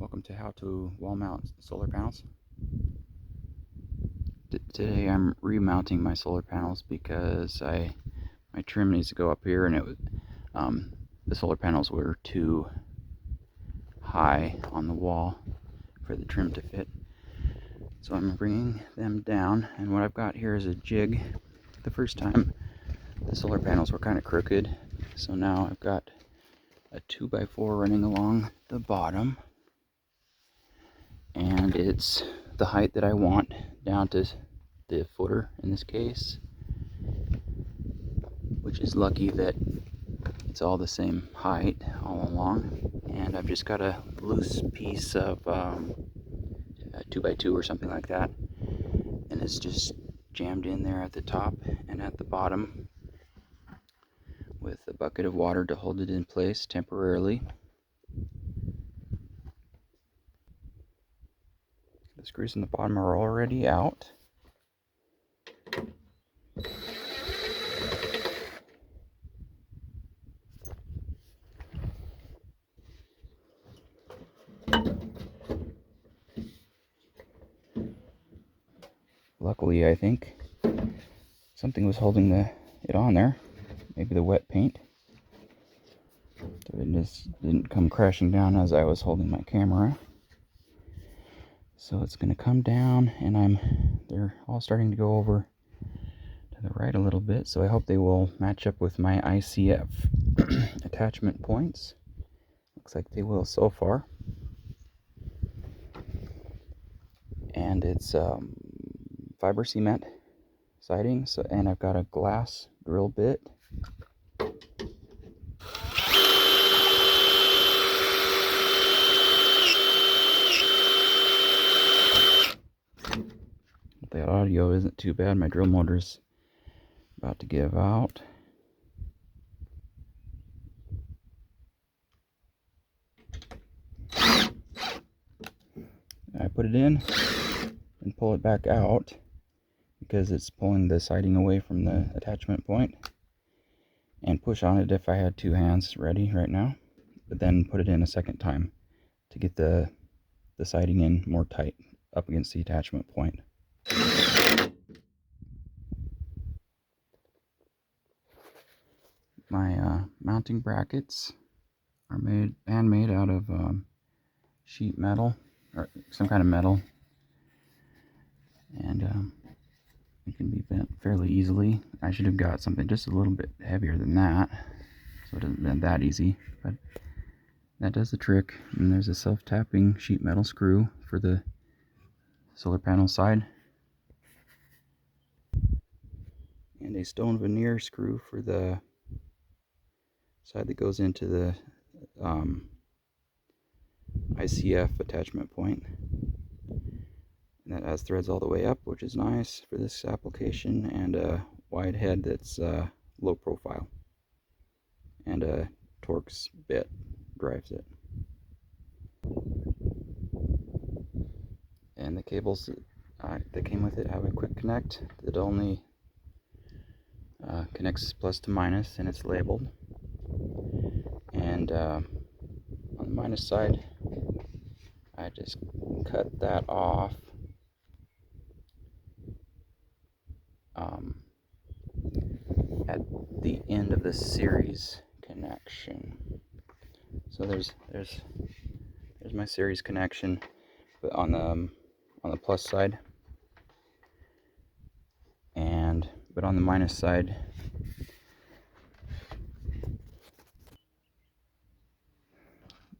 Welcome to how to wall mount solar panels. Today I'm remounting my solar panels because my trim needs to go up here, and the solar panels were too high on the wall for the trim to fit. So I'm bringing them down, and what I've got here is a jig. The first time the solar panels were kind of crooked, so now I've got a 2x4 running along the bottom, and it's the height that I want down to the footer in this case, which is lucky that it's all the same height all along. And I've just got a loose piece of a 2x2 or something like that, and it's just jammed in there at the top and at the bottom with a bucket of water to hold it in place temporarily. The screws in the bottom are already out. Luckily, I think something was holding it on there, maybe the wet paint, so it just didn't come crashing down as I was holding my camera. So it's going to come down, and they're all starting to go over to the right a little bit, so I hope they will match up with my ICF attachment points. Looks like they will so far. And it's fiber cement siding, and I've got a glass drill bit. The audio isn't too bad. My drill motor's about to give out. I put it in and pull it back out because it's pulling the siding away from the attachment point, and push on it if I had two hands ready right now, but then put it in a second time to get the siding in more tight up against the attachment point. My mounting brackets are handmade out of sheet metal, or some kind of metal, and it can be bent fairly easily. I should have got something just a little bit heavier than that, so it doesn't bend that easy, but that does the trick. And there's a self-tapping sheet metal screw for the solar panel side, and a stone veneer screw for the side that goes into the ICF attachment point. And that has threads all the way up, which is nice for this application, and a wide head that's low profile, and a Torx bit drives it. And the cables that came with it have a quick connect that only connects plus to minus, and it's labeled. And on the minus side, I just cut that off at the end of the series connection. So there's my series connection, but on the plus side, but on the minus side,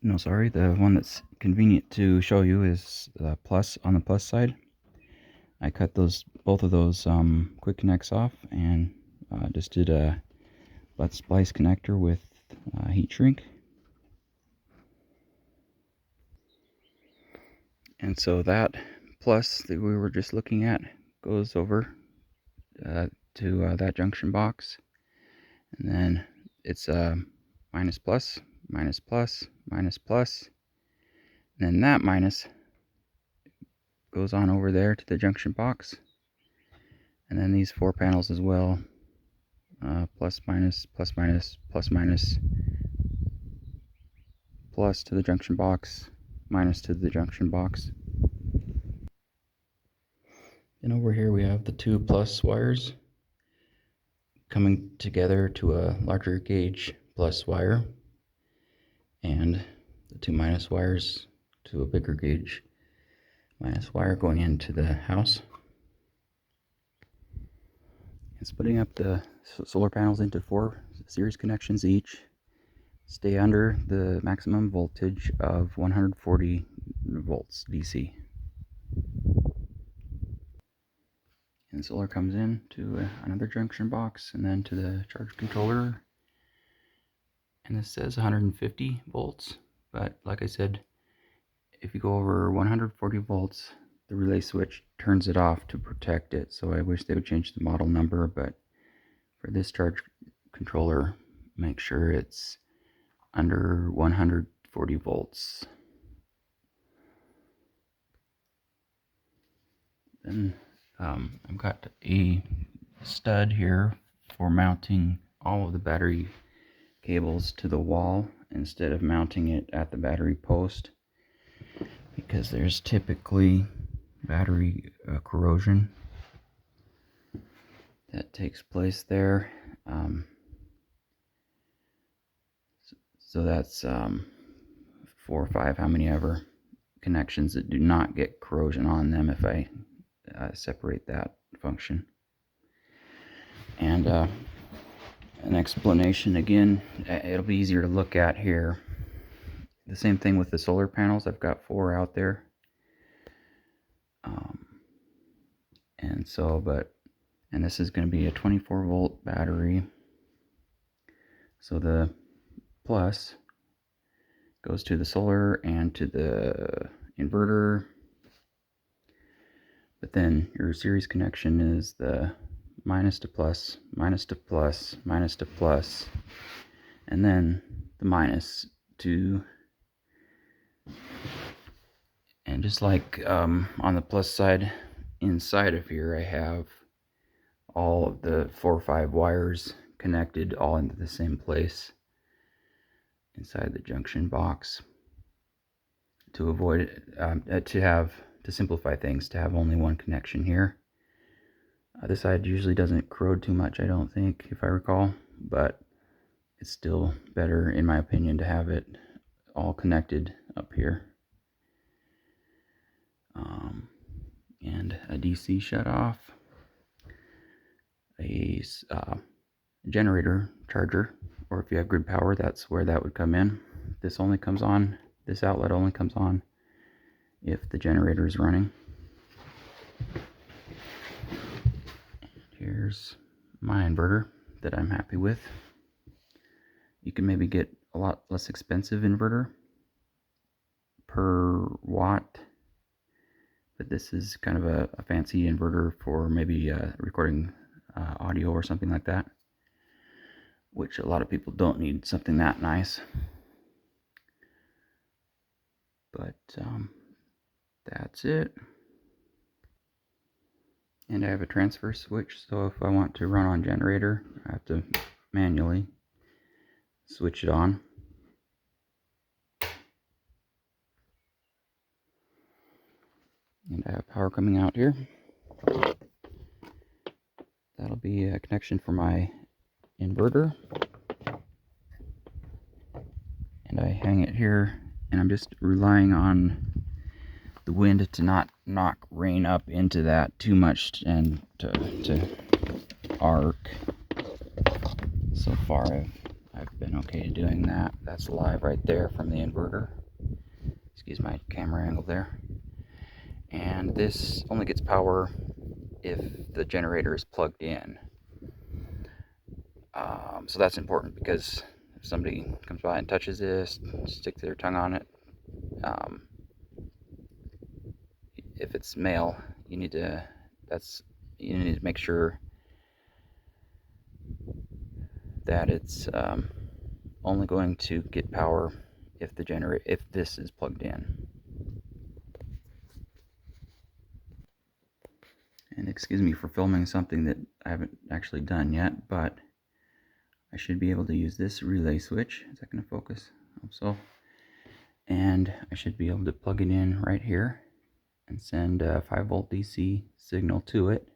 no, sorry, the one that's convenient to show you is plus. On the plus side, I cut both of those quick connects off, and just did a butt splice connector with heat shrink. And so that plus that we were just looking at goes over to that junction box, and then it's minus plus, minus plus, minus plus, and then that minus goes on over there to the junction box, and then these 4 panels as well, plus minus, plus minus, plus minus, plus to the junction box, minus to the junction box. And over here we have the 2 plus wires coming together to a larger gauge plus wire, and the 2 minus wires to a bigger gauge minus wire going into the house. And splitting up the solar panels into 4 series connections each. Stay under the maximum voltage of 140 volts DC. And solar comes in to another junction box and then to the charge controller. And this says 150 volts, but like I said, if you go over 140 volts, the relay switch turns it off to protect it. So I wish they would change the model number, but for this charge controller, make sure it's under 140 volts. Then I've got a stud here for mounting all of the battery cables to the wall instead of mounting it at the battery post, because there's typically battery corrosion that takes place there. So that's 4 or 5, how many ever connections that do not get corrosion on them if I separate that function. And an explanation again, it'll be easier to look at here. The same thing with the solar panels. I've got 4 out there. And this is going to be a 24 volt battery. So the plus goes to the solar and to the inverter. But then your series connection is the minus to plus, minus to plus, minus to plus, and then the minus to. And just like on the plus side, inside of here I have all of the 4 or 5 wires connected all into the same place inside the junction box to avoid to simplify things, to have only one connection here. This side usually doesn't corrode too much, I don't think, if I recall, but it's still better in my opinion to have it all connected up here. And a DC shut off, a generator charger, or if you have grid power, that's where that would come in. This outlet only comes on if the generator is running. Here's my inverter that I'm happy with. You can maybe get a lot less expensive inverter per watt, but this is kind of a fancy inverter for maybe recording audio or something like that, which a lot of people don't need something that nice. But that's it. And I have a transfer switch, so if I want to run on generator, I have to manually switch it on. And I have power coming out here. That'll be a connection for my inverter. And I hang it here, and I'm just relying on the wind to not knock rain up into that too much and to arc. So far I've been okay doing that. That's live right there from the inverter. Excuse my camera angle there. And this only gets power if the generator is plugged in. So that's important, because if somebody comes by and touches this, stick their tongue on it, if it's male, you need to make sure that it's only going to get power if this is plugged in. And excuse me for filming something that I haven't actually done yet, but I should be able to use this relay switch. Is that going to focus? I hope so. and I should be able to plug it in right here and send a 5-volt DC signal to it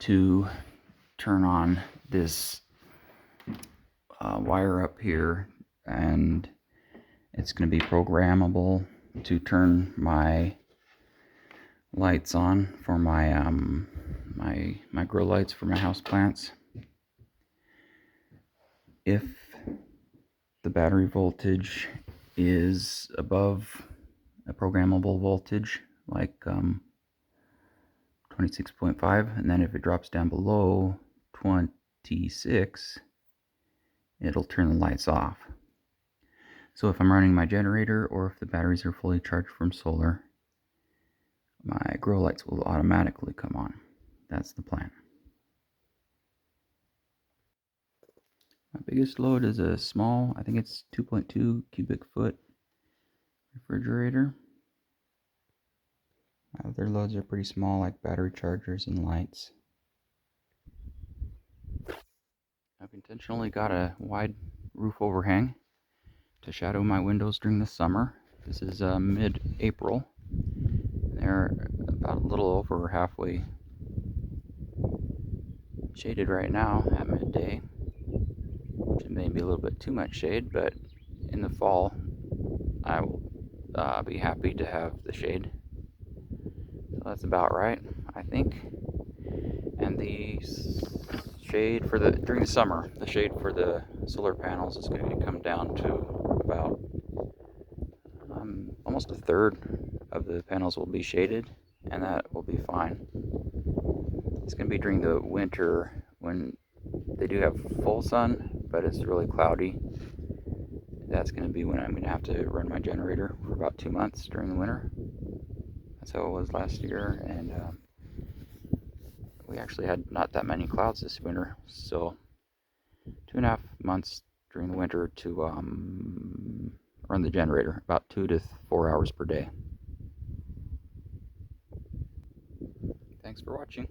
to turn on this wire up here, and it's going to be programmable to turn my lights on for my my grow lights for my house plants. If the battery voltage is above a programmable voltage like 26.5, and then if it drops down below 26, it'll turn the lights off. So if I'm running my generator, or if the batteries are fully charged from solar, my grow lights will automatically come on. That's the plan. My biggest load is a small, I think it's 2.2 cubic foot refrigerator. My other loads are pretty small, like battery chargers and lights. I've intentionally got a wide roof overhang to shadow my windows during the summer. This is mid-April. They're about a little over halfway shaded right now at midday, which may be a little bit too much shade, but in the fall I will be happy to have the shade. So that's about right, I think. And the shade for during the summer, the shade for the solar panels is going to come down to about almost a third of the panels will be shaded, and that will be fine. It's going to be during the winter when they do have full sun, but it's really cloudy. That's going to be when I'm going to have to run my generator for about 2 months during the winter. That's how it was last year, and we actually had not that many clouds this winter, so 2.5 months during the winter to run the generator, about 2 to 4 hours per day. Thanks for watching.